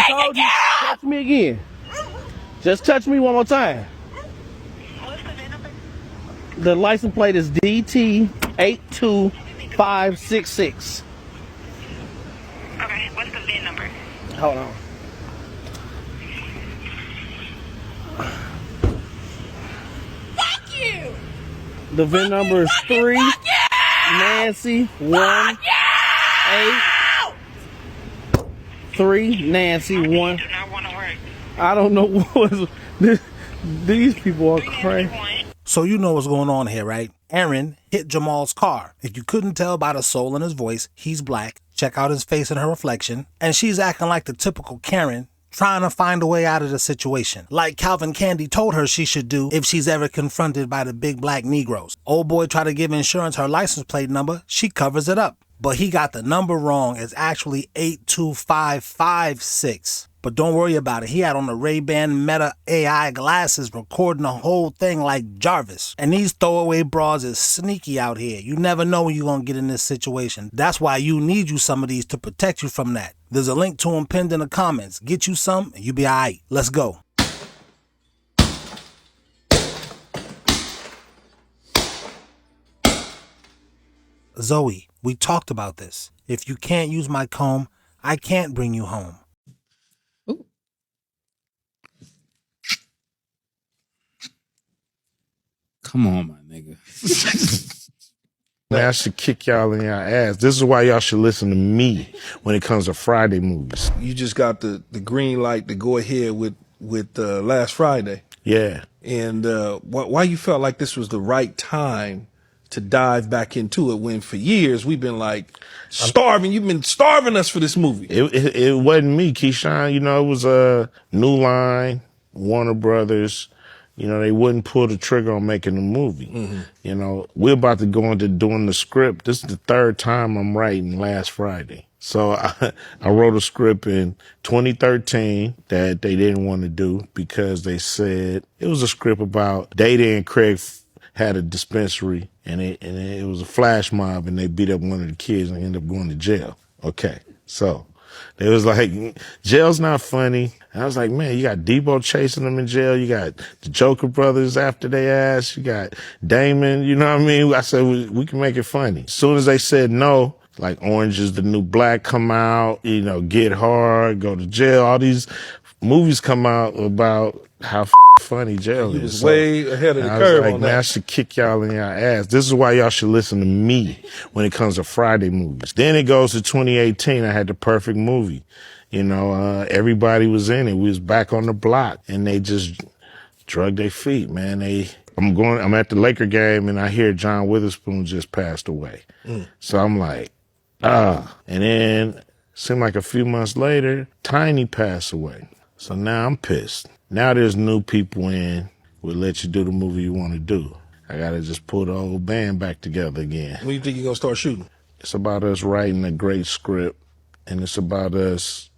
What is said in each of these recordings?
told you, touch me again. Just touch me one more time. What's the VIN number? The license plate is DT82566. Okay, what's the VIN number? Hold on. Fuck you! The VIN number is 3 Nancy 1 8 3 Nancy 1. Do not want to work. I don't know what was these people are crazy. So you know what's going on here, right? Aaron hit Jamal's car. If you couldn't tell by the soul in his voice, he's black. Check out his face in her reflection. And she's acting like the typical Karen, trying to find a way out of the situation. Like Calvin Candy told her she should do if she's ever confronted by the big black Negroes. Old boy tried to give insurance her license plate number. She covers it up. But he got the number wrong. It's actually 82556. But don't worry about it. He had on the Ray-Ban Meta AI glasses recording the whole thing like Jarvis. And these throwaway bras is sneaky out here. You never know when you're going to get in this situation. That's why you need you some of these to protect you from that. There's a link to them pinned in the comments. Get you some and you be all right. Let's go. Zoe, we talked about this. If you can't use my comb, I can't bring you home. Ooh. Come on, my nigga. Man, I should kick y'all in y'all ass. This is why y'all should listen to me when it comes to Friday movies. You just got the green light to go ahead with Last Friday. Yeah. And why you felt like this was the right time to dive back into it when for years we've been like starving. You've been starving us for this movie. It wasn't me, Keyshawn. You know, it was New Line, Warner Brothers. You know, they wouldn't pull the trigger on making the movie. Mm-hmm. You know, we're about to go into doing the script. This is the third time I'm writing Last Friday. So I wrote a script in 2013 that they didn't want to do because they said it was a script about Data and Craig had a dispensary and it was a flash mob and they beat up one of the kids and ended up going to jail. Okay. So they was like, jail's not funny. And I was like, man, you got Debo chasing them in jail. You got the Joker brothers after they ass. You got Damon. You know what I mean? I said, we can make it funny. As soon as they said no, like Orange is the New Black come out, you know, Get Hard, Go to Jail. All these movies come out about how funny jail is. He was way ahead of the curve like, on man, that. I should kick y'all in y'all ass. This is why y'all should listen to me when it comes to Friday movies. Then it goes to 2018. I had the perfect movie. You know, everybody was in it. We was back on the block and they just drug their feet, man. I'm at the Laker game and I hear John Witherspoon just passed away. So I'm like, and then seemed like a few months later, Tiny passed away. So now I'm pissed. Now there's new people in. We'll let you do the movie you want to do. I got to just pull the whole band back together again. When do you think you're going to start shooting? It's about us writing a great script, and it's about us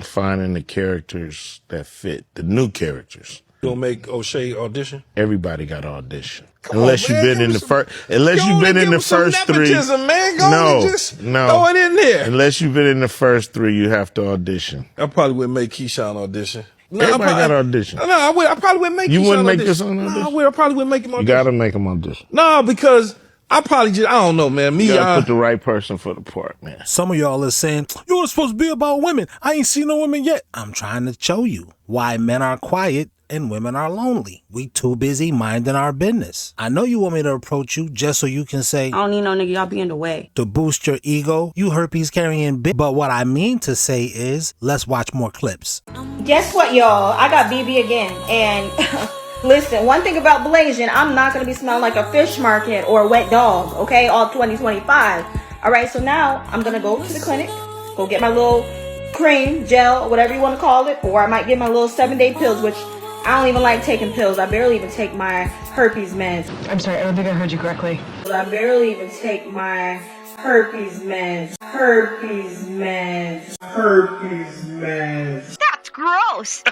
finding the characters that fit, the new characters. You going to make O'Shea audition? Everybody got to audition. Come unless on, you've been in the first, unless you've been in the first three. Man. Go just throw it in there. Unless you've been in the first three, you have to audition. I probably wouldn't make Keyshawn audition. No, Everybody got to audition. No, I probably wouldn't make You Keyshawn wouldn't make audition. this on audition? No, I probably wouldn't make him audition. You got to make them audition. No, because I probably just, I don't know, man. You got to put the right person for the part, man. Some of y'all are saying, you were supposed to be about women. I ain't seen no women yet. I'm trying to show you why men are quiet and women are lonely. We too busy minding our business. I know you want me to approach you just so you can say, I don't need no nigga, y'all be in the way. To boost your ego, you herpes carrying bitch. But what I mean to say is, let's watch more clips. Guess what, y'all? I got BB again. And listen, one thing about Blasian, I'm not going to be smelling like a fish market or a wet dog, okay? All 2025. All right, so now I'm going to go to the clinic, go get my little cream, gel, whatever you want to call it, or I might get my little 7-day pills, which I don't even like taking pills. I barely even take my herpes meds. I'm sorry, I don't think I heard you correctly. I barely even take my herpes meds. Herpes meds. Herpes meds. That's gross.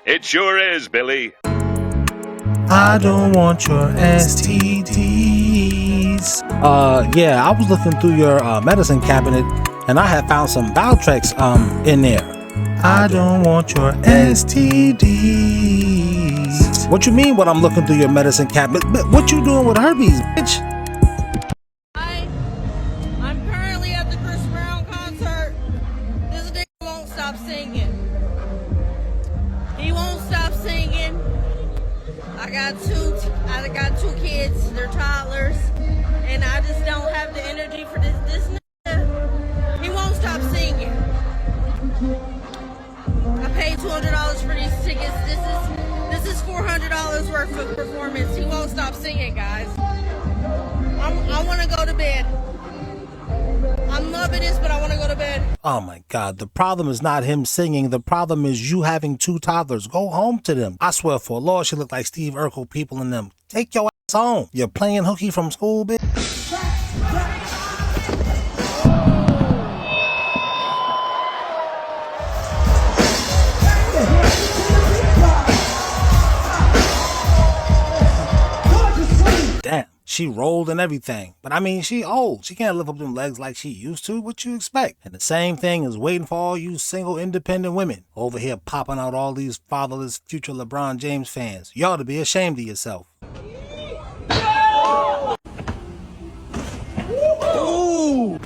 It sure is, Billy. I don't want your STDs. Yeah, I was looking through your medicine cabinet and I had found some Valtrex in there. I don't want your STDs. What you mean when I'm looking through your medicine cabinet? What you doing with herpes, bitch? I'm currently at the Chris Brown concert. This nigga won't stop singing. He won't stop singing. I got two kids. They're toddlers, and I just don't have the energy for this nigga. He won't stop singing. I paid $200 for these tickets. This is $400 worth of performance. He won't stop singing, guys. I want to go to bed. I'm loving this, but I want to go to bed. Oh my God, the problem is not him singing. The problem is you having two toddlers. Go home to them. I swear for Lord, she look like Steve Urkel people in them. Take your ass home. You're playing hooky from school, bitch. Damn, she rolled and everything. But I mean, she old. She can't lift up them legs like she used to. What you expect? And the same thing is waiting for all you single independent women over here popping out all these fatherless future LeBron James fans. You ought to be ashamed of yourself. Ooh.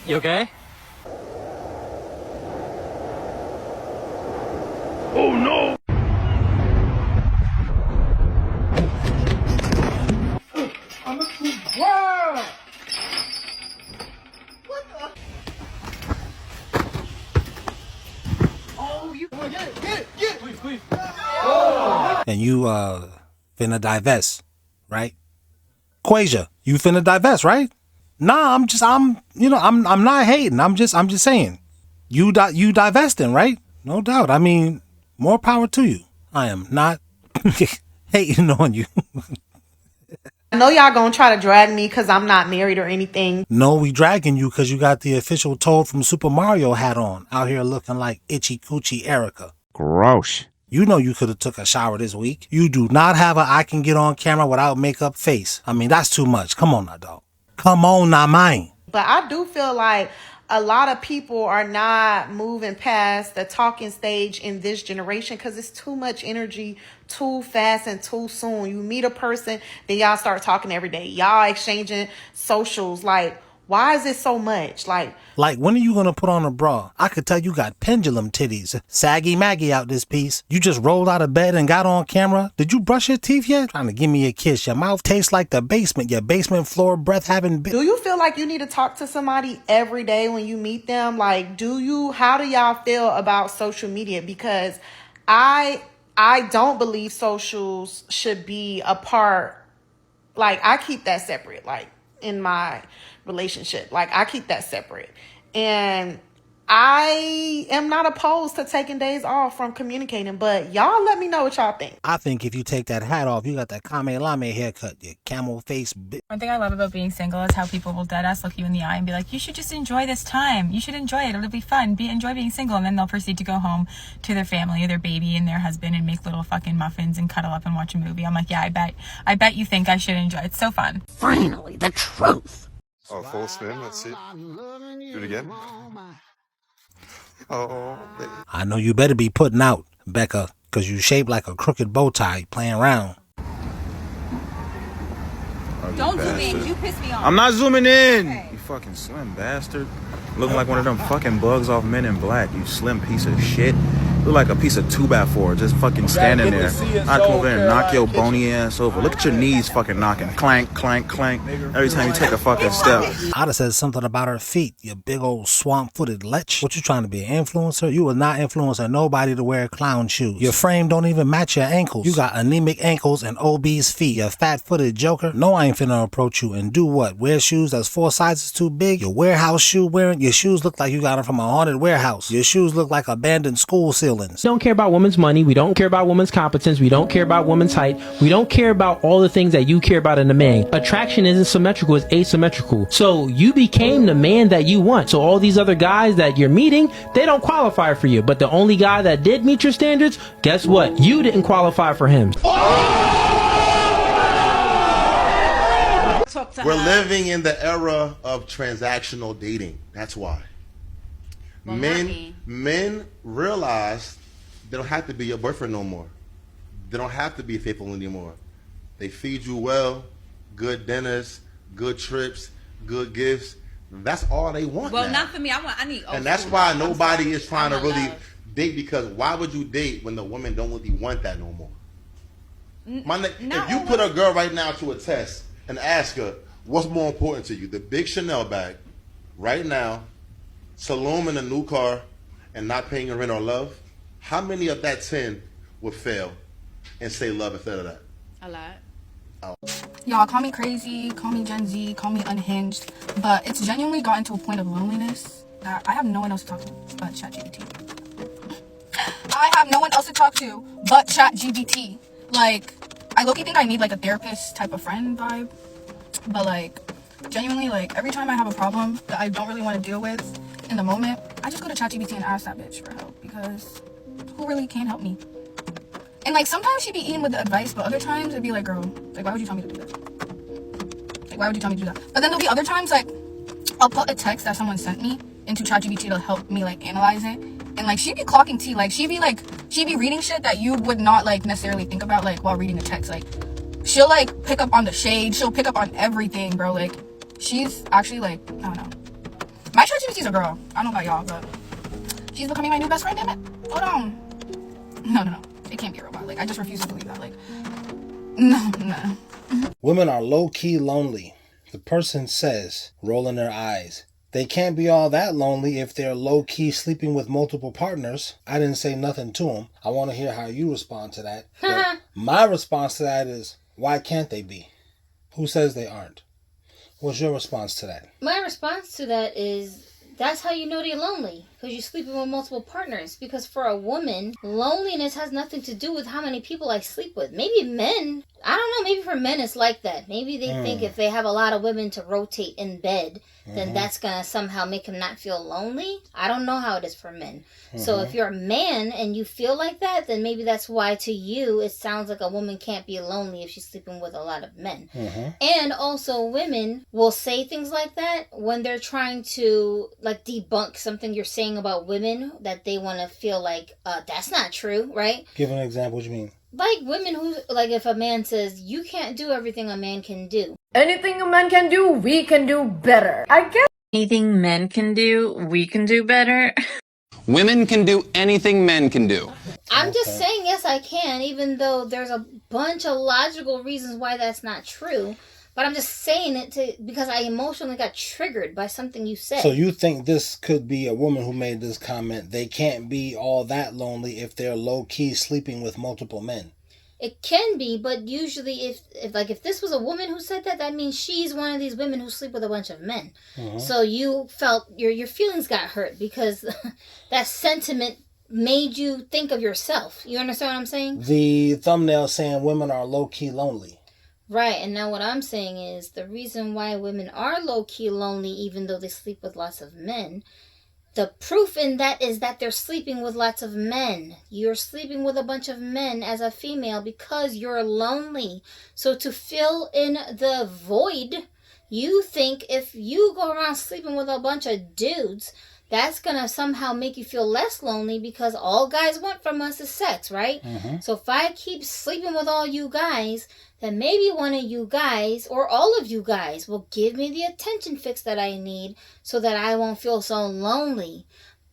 You okay? Oh no! And you finna divest, right? Quasia, you finna divest, right? Nah, I'm not hating. I'm just saying. You divesting, right? No doubt. I mean, more power to you. I am not hating on you. I know y'all gonna try to drag me because I'm not married or anything. No, we dragging you because you got the official Toad from Super Mario hat on, out here looking like Itchy Coochie Erica. Gross. You know you could have took a shower this week. You do not have a I can get on camera without makeup face. I mean, that's too much. Come on now, dog. Come on now, mine. But I do feel like a lot of people are not moving past the talking stage in this generation because it's too much energy, too fast and too soon. You meet a person, then y'all start talking every day. Y'all exchanging socials. Like, why is it so much? Like, when are you gonna put on a bra? I could tell you got pendulum titties. Saggy Maggie out this piece. You just rolled out of bed and got on camera. Did you brush your teeth yet? Trying to give me a kiss. Your mouth tastes like the basement. Your basement floor breath having been. do you feel like you need to talk to somebody every day when you meet them? Like, how do y'all feel about social media? Because I don't believe socials should be a part. Like, I keep that separate. Like, in my relationship, like, I keep that separate. And I am not opposed to taking days off from communicating, but y'all let me know what y'all think. I think if you take that hat off, you got that Kame Lame haircut, your camel face. One thing I love about being single is how people will deadass look you in the eye and be like, you should just enjoy this time. You should enjoy it. It'll be fun. Enjoy being single. And then they'll proceed to go home to their family, their baby, and their husband and make little fucking muffins and cuddle up and watch a movie. I'm like, yeah, I bet you think I should enjoy it. It's so fun. Finally, the truth. Oh, full spin. Let's see. Do it again. Oh, baby. I know you better be putting out, Becca, because you shaped like a crooked bow tie playing around. Don't zoom in. You piss me off. I'm not zooming in. Okay. You fucking slim bastard. Looking like one of them fucking bugs off Men in Black. You slim piece of shit. Look like a piece of 2x4 just fucking standing there. I come over there and knock your bony ass over. Look at your knees fucking knocking. Clank, clank, clank. Every time you take a fucking step. I'd have said something about her feet, you big old swamp-footed lech. What, you trying to be an influencer? You will not influence nobody to wear clown shoes. Your frame don't even match your ankles. You got anemic ankles and obese feet. You fat-footed joker. No, I ain't finna approach you and do what? Wear shoes that's 4 sizes too big? Your warehouse shoe wearing? Your shoes look like you got them from a haunted warehouse. Your shoes look like abandoned school ceilings. We don't care about women's money. We don't care about women's competence. We don't care about women's height. We don't care about all the things that you care about in a man. Attraction isn't symmetrical, it's asymmetrical. So you became the man that you want. So all these other guys that you're meeting, they don't qualify for you. But the only guy that did meet your standards, guess what? You didn't qualify for him. We're living in the era of transactional dating. That's why. Well, men realize they don't have to be your boyfriend no more. They don't have to be faithful anymore. They feed you well, good dinners, good trips, good gifts. That's all they want. Well, now. not for me. I need. And that's why nobody is trying to really date, because why would you date when the women don't really want that no more? If you put a girl right now to a test and ask her what's more important to you, the big Chanel bag right now, Salome in a new car, and not paying your rent or love, how many of that 10 would fail and say love instead of that? A lot. Oh. Y'all call me crazy, call me Gen Z, call me unhinged, but it's genuinely gotten to a point of loneliness that I have no one else to talk to but ChatGPT. I have no one else to talk to but ChatGPT. Like, I low-key think I need like a therapist type of friend vibe, but like, genuinely, like, every time I have a problem that I don't really want to deal with in the moment, I just go to ChatGPT and ask that bitch for help, because who really can help me? And like, sometimes she'd be eating with the advice, but other times it'd be like, girl, like, why would you tell me to do this? Like, why would you tell me to do that? But then there'll be other times, like, I'll put a text that someone sent me into ChatGPT to help me like analyze it, and like, she'd be clocking tea. Like, she'd be reading shit that you would not like necessarily think about like while reading a text. Like, she'll like pick up on the shade, she'll pick up on everything, bro. Like, she's actually like, I don't know. My ChatGPT's a girl. I don't know about y'all, but she's becoming my new best friend, damn it. Hold on. No. It can't be a robot. Like, I just refuse to believe that. Like, no. Women are low-key lonely. The person says, rolling their eyes, they can't be all that lonely if they're low-key sleeping with multiple partners. I didn't say nothing to them. I want to hear how you respond to that. But my response to that is, why can't they be? Who says they aren't? What's your response to that? My response to that is, that's how you know they're lonely, because you're sleeping with multiple partners. Because for a woman, loneliness has nothing to do with how many people I sleep with. Maybe men, I don't know, maybe for men it's like that. Maybe they think if they have a lot of women to rotate in bed, then that's going to somehow make them not feel lonely. I don't know how it is for men. So if you're a man and you feel like that, then maybe that's why to you it sounds like a woman can't be lonely if she's sleeping with a lot of men. And also women will say things like that when they're trying to like debunk something you're saying about women, that they want to feel like that's not true, right? Give an example. What you mean? Like women who, like, if a man says you can't do everything a man can do. Anything a man can do, we can do better. I guess. Anything men can do, we can do better. Women can do anything men can do. I'm just saying, yes, I can, even though there's a bunch of logical reasons why that's not true. But I'm just saying it because I emotionally got triggered by something you said. So you think this could be a woman who made this comment? They can't be all that lonely if they're low-key sleeping with multiple men. It can be, but usually if this was a woman who said that, that means she's one of these women who sleep with a bunch of men. So you felt your feelings got hurt because that sentiment made you think of yourself. You understand what I'm saying? The thumbnail saying women are low-key lonely. Right, and now what I'm saying is the reason why women are low-key lonely even though they sleep with lots of men, the proof in that is that they're sleeping with lots of men. You're sleeping with a bunch of men as a female because you're lonely. So to fill in the void, you think if you go around sleeping with a bunch of dudes, that's going to somehow make you feel less lonely because all guys want from us is sex, right? So if I keep sleeping with all you guys, then maybe one of you guys or all of you guys will give me the attention fix that I need so that I won't feel so lonely.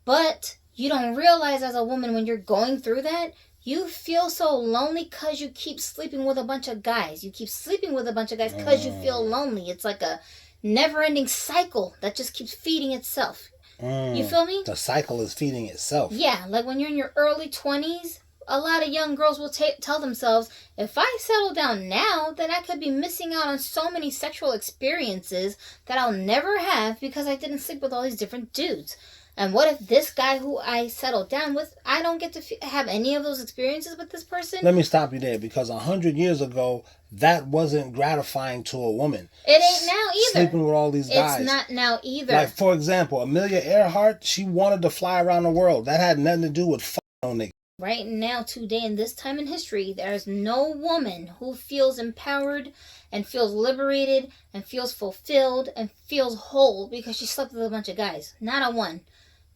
But you don't realize as a woman when you're going through that, you feel so lonely because you keep sleeping with a bunch of guys. You keep sleeping with a bunch of guys because you feel lonely. It's like a never-ending cycle that just keeps feeding itself. You feel me? The cycle is feeding itself. Yeah, like when you're in your early 20s, a lot of young girls will tell themselves, if I settle down now, then I could be missing out on so many sexual experiences that I'll never have because I didn't sleep with all these different dudes. And what if this guy who I settled down with, I don't get to have any of those experiences with this person? Let me stop you there, because 100 years ago, that wasn't gratifying to a woman. It ain't now either. Sleeping with all these guys. It's not now either. Like, for example, Amelia Earhart, she wanted to fly around the world. That had nothing to do with no nigga. Right now, today, in this time in history, there is no woman who feels empowered and feels liberated and feels fulfilled and feels whole because she slept with a bunch of guys. Not a one.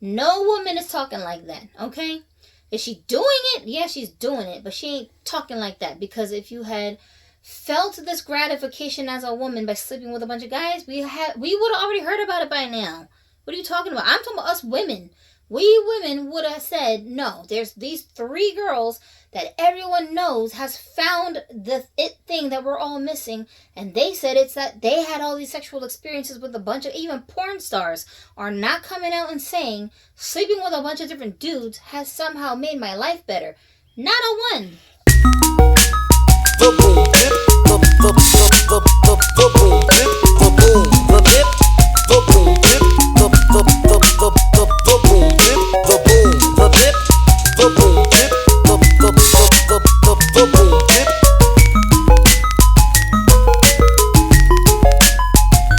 No woman is talking like that, okay? Is she doing it? Yeah, she's doing it, but she ain't talking like that, because if you had felt this gratification as a woman by sleeping with a bunch of guys, we would have already heard about it by now. What are you talking about? I'm talking about us women. We women would have said, no, there's these 3 girls that everyone knows has found the it thing that we're all missing. And they said it's that they had all these sexual experiences with a bunch of, even porn stars are not coming out and saying sleeping with a bunch of different dudes has somehow made my life better. Not a one.